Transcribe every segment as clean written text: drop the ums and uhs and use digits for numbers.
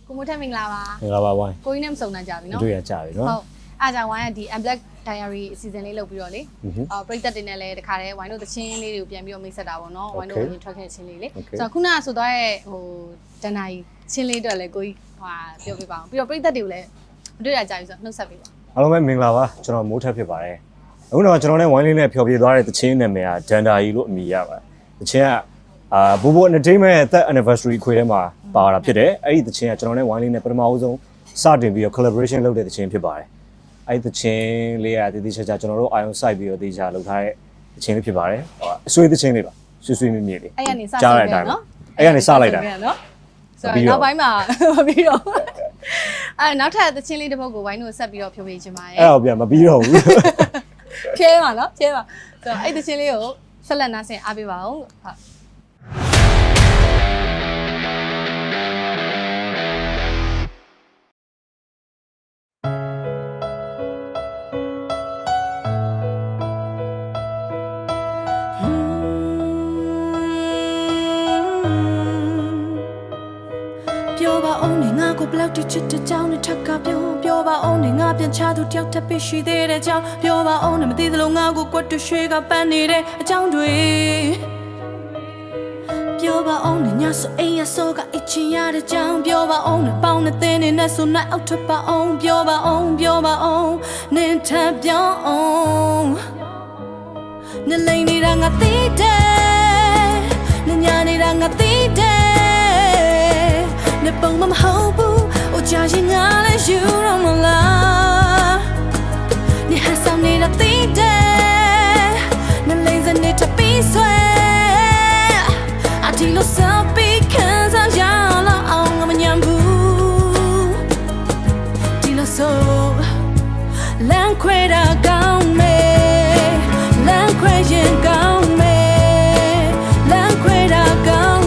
ကိုမိုးထက်မင်္ဂလာပါ မင်္ဂလာပါဝိုင်း ကိုကြီးနဲ့မစုံနိုင်ကြပြီနော် တွေ့ရကြပြီနော် ဟုတ်အားကြောင့်ဝိုင်းကဒီ Unblack Diary အစီအစဉ်လေးလုပ်ပြီးတော့လေပရိသတ်တွေနဲ့လည်းတခါတည်းဝိုင်းတို့သချင်းလေးတွေကိုပြန်ပြီးတော့မိတ်ဆက်တာပေါ့နော်ဝိုင်းတို့ရင်ထွက်ခဲ့ချင်းလေးလေဆိုတော့ခုနကဆိုတော့ဟိုတန်နိုင်ချင်းလေးတော့လေကိုကြီးဟိုပြောပြပါအောင်ပြီးတော့ပရိသတ်တွေကိုလည်းမတွေ့ရကြပြီဆိုတော့နှုတ်ဆက်ပေးပါအားလုံးပဲမင်္ဂလာပါကျွန်တော်မိုးထက်ဖြစ်ပါတယ်အခုတော့ကျွန်တော်နဲ့ဝိုင်းလေးနဲ့ဖျော်ဖြေသွားတဲ့သချင်းနာမည်ကဒန်ဒါရီလို့အမည်ရပါတယ်သချင်းကဘူဘူ entertainment ရဲ့ third anniversary ခွေထဲမှာပါတာဖြစ်တယ်အဲ့ဒီသချင်းကကျွန်တော်နဲ့ဝိုင်းလေးနဲ့ပထမဦးဆုံးစတင်ပြီးတော့ collaboration လုပ်တဲ့သချင်းဖြစ်ပါတယ်အဲ့ဒီသချင်းလေးကတည်တည်ချာချာကျွန်တော်တို့အာယုံစိုက်ပြီးတော့တည်ချာလုပ်ထားတဲ့သချင်းလေးဖြစ်ပါတယ်အဆွေးသချင်းလေးပါဆွေးဆွေးမြင့်မြင့်လေးအဲ့ကနေစလိုက်တာနော်အဲ့ကနေစလိုက်တာနော်ဆိုတော့နောက်ပိုင်းမှာပြီးတော့အဲ့နောက်ထပ်သချင်းလေးတစ်ပုဒ်ကိုဝိုင်းတို့ဆက်ပြီးတော့ဖြိုးပေးခြင်းပါတယ်အဲ့တော့ပြန်မပြီးတော့ဘူးဖြဲပါနော်ဖြဲပါဆိုတော့အဲ့သချင်းလေးကိုဆက်လက်နားဆင်အားပေးပါအောင်ဟုတ်ပြောပါအောင်နေငါကိုဘလောက်တိချစ်တဲ့ကြောင်းနဲ့ထပ်ကပြောပါအောင်နေငါပြန်ချသူတယောက်ထပ်ပြီးရှိသေးတဲ့ကြောင်းပြောပါအောင်နေမသိသလိုငါကိုကွက်တွရွှေကပန်းနေတဲ့အကြောင်းတွေပြောပါအောင်နေညဆိုအိမ်ရဆိုကအချင်ရတဲ့ကြောင်းပြောပါအောင်နေပေါင်းနဲ့တင်းနေနဲ့ဆိုနိုင်အောက်ထပ်ပါအောင်ပြောပါအောင်နင်ထပ်ပြောအောင်နေလိမ့်နေတာငါသိတယ်နေညာနေတာငါသိတယ်နေပုံမဟုတ်ဘူးအိုချာရင်ငါလည်းယူတော့မလားနေဟန်ဆောင်နေတာသိတယ်နေလိမ့်စနေတပီးဆွဲအတီလို့စပီးခံစားရလောက်အောင်ငါမညံဘူးဒီလို့ဆိုလမ်းခွဲတာကောင်းမယ်လမ်းခွဲရင်ကောင်းမယ်လမ်းခွဲတာကောင်း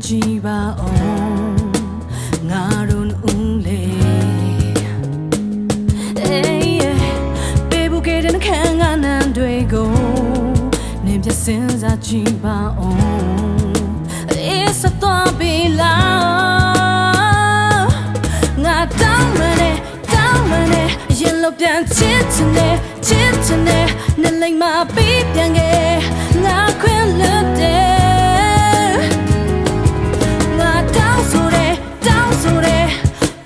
ကြည့်ပါအောင်ငါတို့ဦးလေးပေးဘူးခဲ့တဲ့ခံကနန်းတွေကိုနင်ပြစင်စားကြည့်ပါအောင်အေးစတော့ပြီလားငါတောင်းမနဲ့ရင်လို့ပြန်ချစ်ချင်တယ်နဲ့လိမ့်မပြီးပြန်ခဲ့ငါခွင့်လွတ်တယ်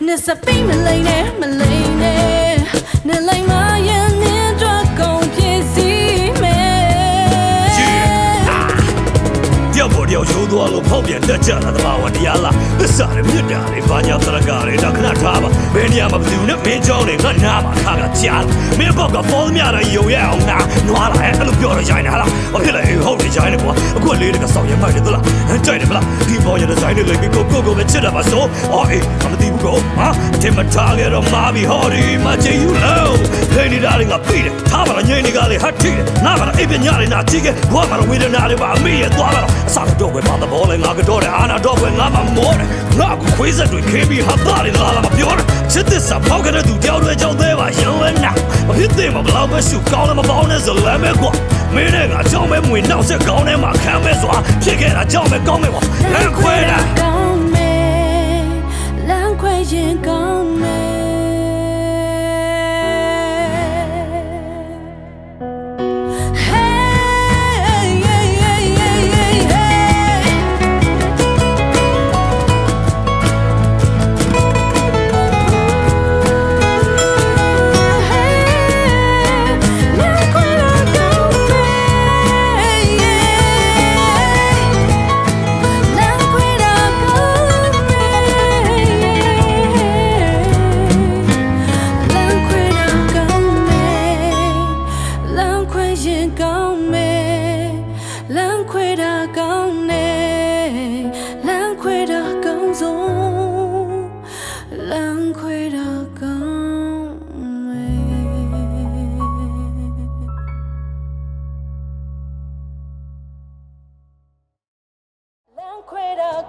နေစပင်းမလိမ့်နဲ့နေလိမ့်မရင်နေတော့ကုန်ဖြစ်စီမယ်တယောက်ပေါ်တယောက်ရိုးသွားလို့ဖောက်ပြန်တက်ကြတာတဘာဝတရားလားသစ္စာနဲ့မြတ်တာလေဘာညာတရကလေတော့ခဏထားပါဘယ်နေရာမှာဘယ်သူနဲ့မင်းကြောင်းနေငါနားမှာခါကကြားမင်းဘောက်ကပေါ်သမျှတော့ယုံရအောင်နာနွားလာအဲ့လိုပြောတော့ရိုင်းနေလားဘာဖြစ်လဲဟုတ်နေရိုင်းနေကွာအခုလေးတွေကစောင်းရမှတယ်သလားကြိုက်တယ်မလားဒီပေါ်ရတဲ့ဇိုင်းတွေလိုက်ပြီးကိုပဲချစ်တာပါဆိုအော်အေးမသိဘူးကောဟာတင်မထားရတော့မာဘီဟော်ဒီမချေယူလို့ခေနေတာတွေကပြီးတယ်ထားပါတော့ငိမ့်နေကလေးဟတ်ထိတယ်နားပါတော့အိပ်ပညာတွေနာကြည့်ခဲ့ဘွားမှာတော့ဝေဒနာတွေပါအမေရဲ့သွားပါတော့အစားတော့ပဲပါတော့ဘောလဲငါကတော့တယ်အာနာတော့ပဲငါမှမောတယ်ငါကိုခွေးဆက်တွေခေပြီးဟာသားတွေလာမပြောတယ်ချစ်တဲ့စာပေါက်တဲ့သူတယောက်တည်းကြောင့်သေးပါရင်လဲနာမဖြစ်သေးမဘလောက်ပဲရှုကောင်းလည်းမပေါင်းနဲ့ဆိုလမ်းပဲကွာမင်းနဲ့ငါကြောင်းပဲမွေနောက်ဆက်ကောင်းထဲမှာခံမဲ့စွာဖြစ်ခဲ့တာကြောင်းပဲကောင်းမဲ့ကွာလမ်းခွဲတာကောင်းမယ်လမ်းခွဲရင်ကောင်းမယ်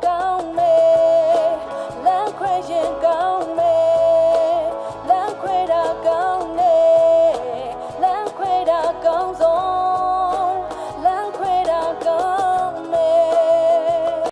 ကော